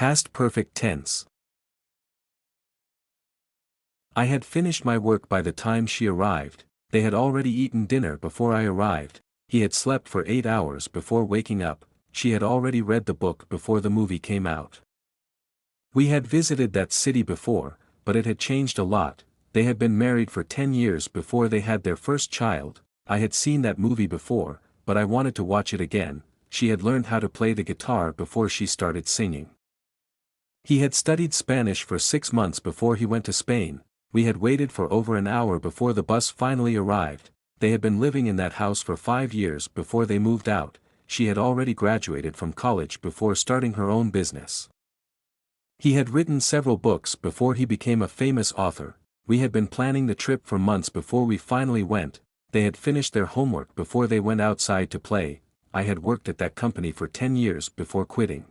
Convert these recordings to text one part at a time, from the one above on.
Past perfect tense. I had finished my work by the time she arrived. They had already eaten dinner before I arrived. He had slept for 8 hours before waking up. She had already read the book before the movie came out. We had visited that city before, but it had changed a lot. They had been married for 10 years before they had their first child. I had seen that movie before, but I wanted to watch it again. She had learned how to play the guitar before she started singing. He had studied Spanish for 6 months before he went to Spain. We had waited for over an hour before the bus finally arrived. They had been living in that house for 5 years before they moved out. She had already graduated from college before starting her own business. He had written several books before he became a famous author. We had been planning the trip for months before we finally went. They had finished their homework before they went outside to play. I had worked at that company for 10 years before quitting.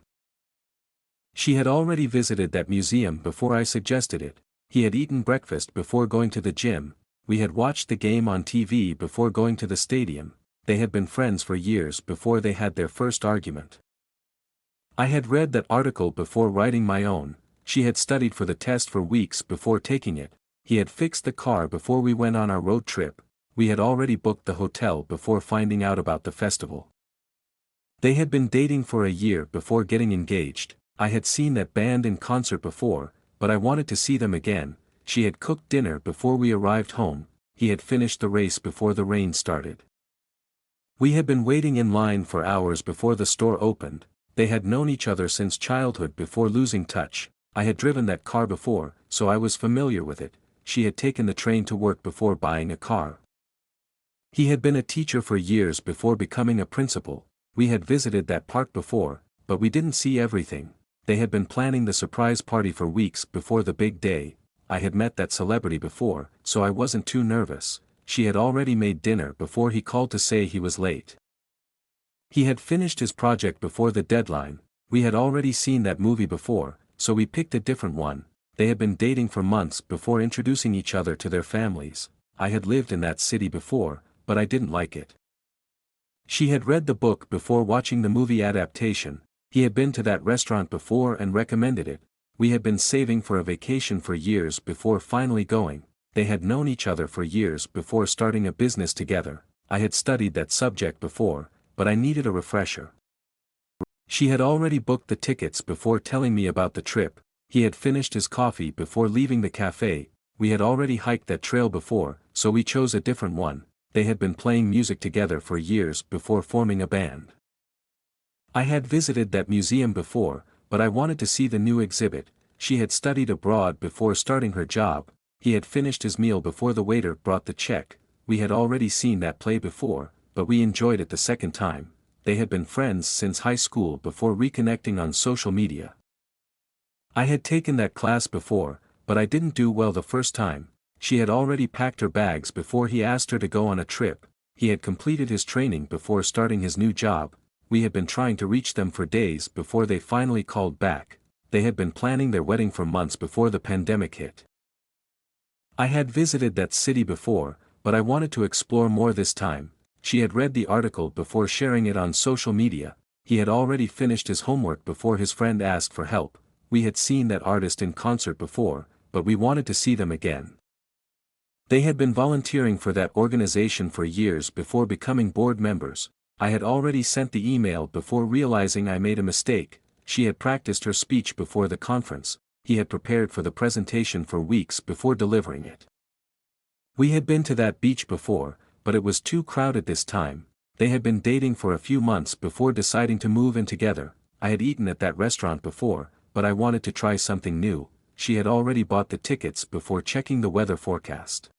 She had already visited that museum before I suggested it. He had eaten breakfast before going to the gym. We had watched the game on TV before going to the stadium. They had been friends for years before they had their first argument. I had read that article before writing my own. She had studied for the test for weeks before taking it. He had fixed the car before we went on our road trip. We had already booked the hotel before finding out about the festival. They had been dating for a year before getting engaged. I had seen that band in concert before, but I wanted to see them again. She had cooked dinner before we arrived home. He had finished the race before the rain started. We had been waiting in line for hours before the store opened. They had known each other since childhood before losing touch. I had driven that car before, so I was familiar with it. She had taken the train to work before buying a car. He had been a teacher for years before becoming a principal. We had visited that park before, but we didn't see everything. They had been planning the surprise party for weeks before the big day. I had met that celebrity before, so I wasn't too nervous. She had already made dinner before he called to say he was late. He had finished his project before the deadline. We had already seen that movie before, so we picked a different one. They had been dating for months before introducing each other to their families. I had lived in that city before, but I didn't like it. She had read the book before watching the movie adaptation. He had been to that restaurant before and recommended it. We had been saving for a vacation for years before finally going. They had known each other for years before starting a business together. I had studied that subject before, but I needed a refresher. She had already booked the tickets before telling me about the trip. He had finished his coffee before leaving the cafe. We had already hiked that trail before, so we chose a different one. They had been playing music together for years before forming a band. I had visited that museum before, but I wanted to see the new exhibit. She had studied abroad before starting her job. He had finished his meal before the waiter brought the check. We had already seen that play before, but we enjoyed it the second time. They had been friends since high school before reconnecting on social media. I had taken that class before, but I didn't do well the first time. She had already packed her bags before he asked her to go on a trip. He had completed his training before starting his new job. We had been trying to reach them for days before they finally called back. They had been planning their wedding for months before the pandemic hit. I had visited that city before, but I wanted to explore more this time. She had read the article before sharing it on social media. He had already finished his homework before his friend asked for help. We had seen that artist in concert before, but we wanted to see them again. They had been volunteering for that organization for years before becoming board members. I had already sent the email before realizing I made a mistake. She had practiced her speech before the conference. He had prepared for the presentation for weeks before delivering it. We had been to that beach before, but it was too crowded this time. They had been dating for a few months before deciding to move in together. I had eaten at that restaurant before, but I wanted to try something new. She had already bought the tickets before checking the weather forecast.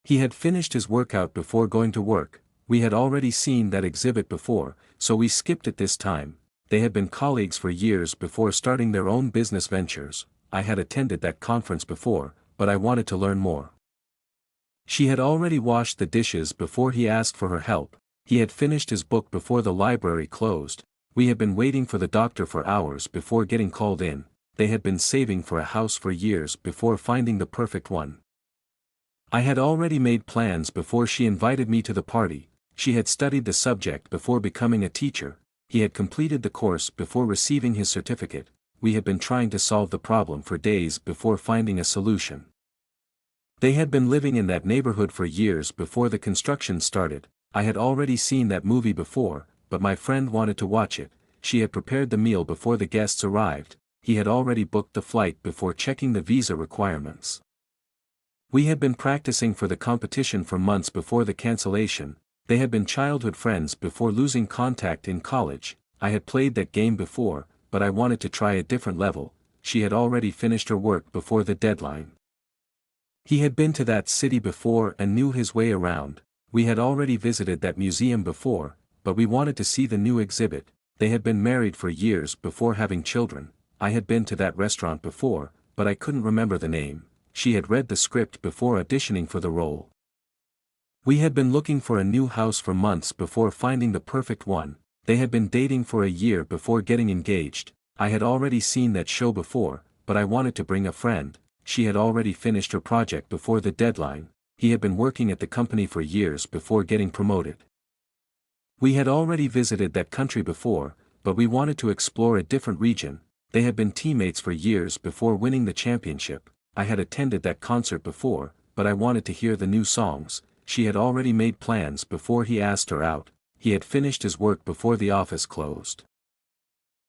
He had finished his workout before going to work. We had already seen that exhibit before, so we skipped it this time. They had been colleagues for years before starting their own business ventures. I had attended that conference before, but I wanted to learn more. She had already washed the dishes before he asked for her help. He had finished his book before the library closed. We had been waiting for the doctor for hours before getting called in. They had been saving for a house for years before finding the perfect one. I had already made plans before she invited me to the party. She had studied the subject before becoming a teacher. He had completed the course before receiving his certificate. we had been trying to solve the problem for days before finding a solution. They had been living in that neighborhood for years before the construction started. I had already seen that movie before, but my friend wanted to watch it. She had prepared the meal before the guests arrived. He had already booked the flight before checking the visa requirements. We had been practicing for the competition for months before the cancellation. They had been childhood friends before losing contact in college. I had played that game before, but I wanted to try a different level. She had already finished her work before the deadline. He had been to that city before and knew his way around. We had already visited that museum before, but we wanted to see the new exhibit. They had been married for years before having children. I had been to that restaurant before, but I couldn't remember the name. She had read the script before auditioning for the role. We had been looking for a new house for months before finding the perfect one. They had been dating for a year before getting engaged. I had already seen that show before, but I wanted to bring a friend. She had already finished her project before the deadline. He had been working at the company for years before getting promoted. We had already visited that country before, but we wanted to explore a different region. They had been teammates for years before winning the championship. I had attended that concert before, but I wanted to hear the new songs. She had already made plans before he asked her out. He had finished his work before the office closed.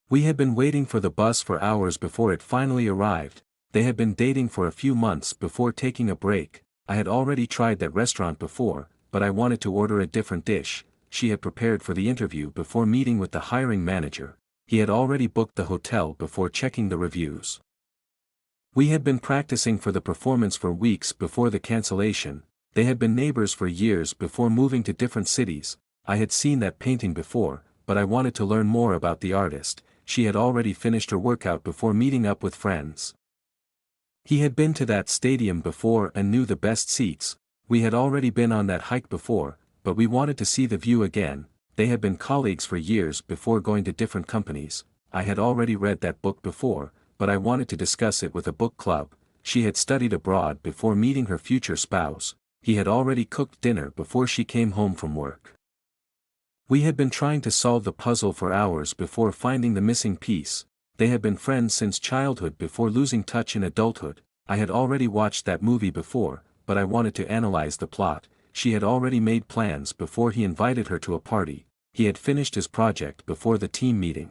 We had been waiting for the bus for hours before it finally arrived. They had been dating for a few months before taking a break. I had already tried that restaurant before, but I wanted to order a different dish. She had prepared for the interview before meeting with the hiring manager. He had already booked the hotel before checking the reviews. We had been practicing for the performance for weeks before the cancellation. They had been neighbors for years before moving to different cities. I had seen that painting before, but I wanted to learn more about the artist. She had already finished her workout before meeting up with friends. He had been to that stadium before and knew the best seats. We had already been on that hike before, but we wanted to see the view again. They had been colleagues for years before going to different companies. I had already read that book before, but I wanted to discuss it with a book club. She had studied abroad before meeting her future spouse. He had already cooked dinner before she came home from work. We had been trying to solve the puzzle for hours before finding the missing piece. They had been friends since childhood before losing touch in adulthood. I had already watched that movie before, but I wanted to analyze the plot. She had already made plans before he invited her to a party. He had finished his project before the team meeting.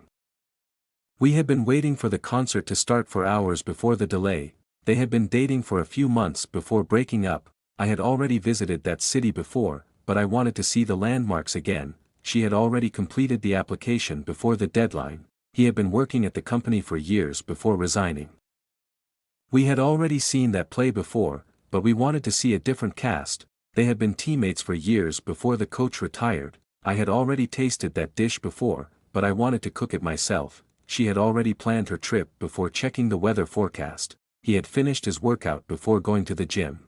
We had been waiting for the concert to start for hours before the delay. They had been dating for a few months before breaking up. I had already visited that city before, but I wanted to see the landmarks again. She had already completed the application before the deadline. He had been working at the company for years before resigning. We had already seen that play before, but we wanted to see a different cast. They had been teammates for years before the coach retired. I had already tasted that dish before, but I wanted to cook it myself. She had already planned her trip before checking the weather forecast. He had finished his workout before going to the gym.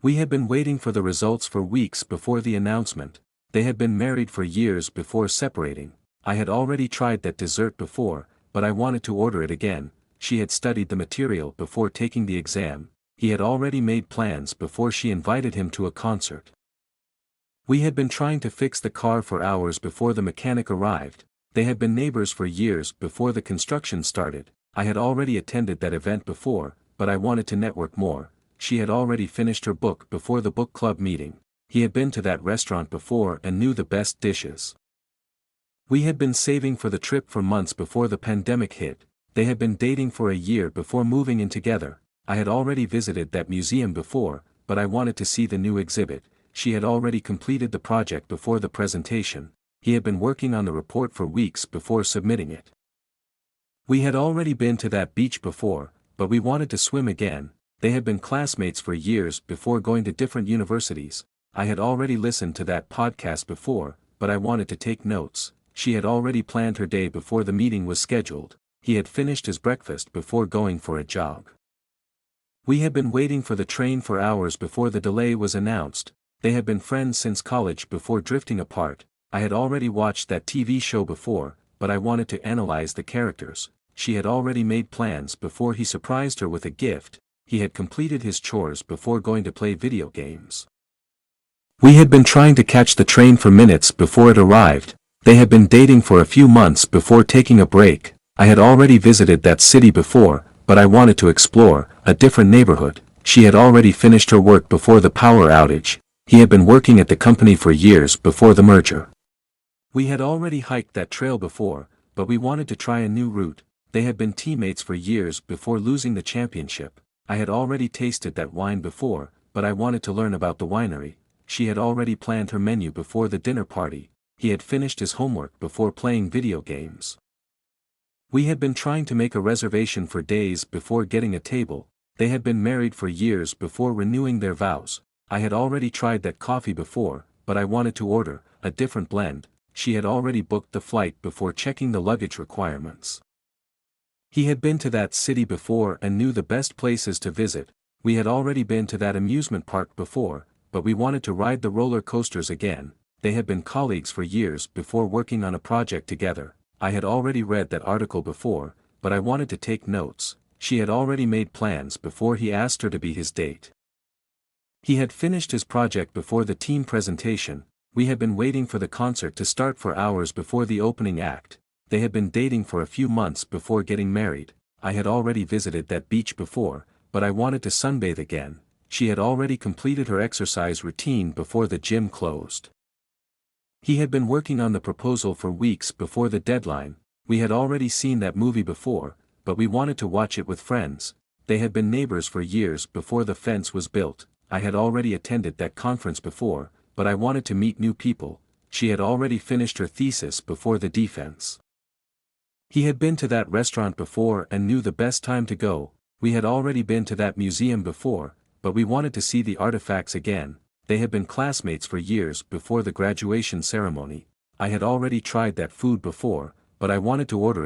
We had been waiting for the results for weeks before the announcement. They had been married for years before separating. I had already tried that dessert before, but I wanted to order it again. She had studied the material before taking the exam. He had already made plans before she invited him to a concert. We had been trying to fix the car for hours before the mechanic arrived. They had been neighbors for years before the construction started. I had already attended that event before, but I wanted to network more. She had already finished her book before the book club meeting. He had been to that restaurant before and knew the best dishes. We had been saving for the trip for months before the pandemic hit. They had been dating for a year before moving in together. I had already visited that museum before, but I wanted to see the new exhibit. She had already completed the project before the presentation. He had been working on the report for weeks before submitting it. We had already been to that beach before, but we wanted to swim again. They had been classmates for years before going to different universities. I had already listened to that podcast before, but I wanted to take notes. She had already planned her day before the meeting was scheduled. He had finished his breakfast before going for a jog. We had been waiting for the train for hours before the delay was announced. They had been friends since college before drifting apart. I had already watched that TV show before, but I wanted to analyze the characters. She had already made plans before he surprised her with a gift. He had completed his chores before going to play video games. We had been trying to catch the train for minutes before it arrived. They had been dating for a few months before taking a break. I had already visited that city before, but I wanted to explore a different neighborhood. She had already finished her work before the power outage. He had been working at the company for years before the merger. We had already hiked that trail before, but we wanted to try a new route. They had been teammates for years before losing the championship. I had already tasted that wine before, but I wanted to learn about the winery. She had already planned her menu before the dinner party. He had finished his homework before playing video games. We had been trying to make a reservation for days before getting a table. They had been married for years before renewing their vows. I had already tried that coffee before, but I wanted to order a different blend. She had already booked the flight before checking the luggage requirements. He had been to that city before and knew the best places to visit. We had already been to that amusement park before, but we wanted to ride the roller coasters again. They had been colleagues for years before working on a project together. I had already read that article before, but I wanted to take notes. She had already made plans before he asked her to be his date. He had finished his project before the team presentation. We had been waiting for the concert to start for hours before the opening act. They had been dating for a few months before getting married. I had already visited that beach before, but I wanted to sunbathe again. She had already completed her exercise routine before the gym closed. He had been working on the proposal for weeks before the deadline. We had already seen that movie before, but we wanted to watch it with friends. They had been neighbors for years before the fence was built. I had already attended that conference before, but I wanted to meet new people. She had already finished her thesis before the defense. He had been to that restaurant before and knew the best time to go. We had already been to that museum before, but we wanted to see the artifacts again. They had been classmates for years before the graduation ceremony. I had already tried that food before, but I wanted to order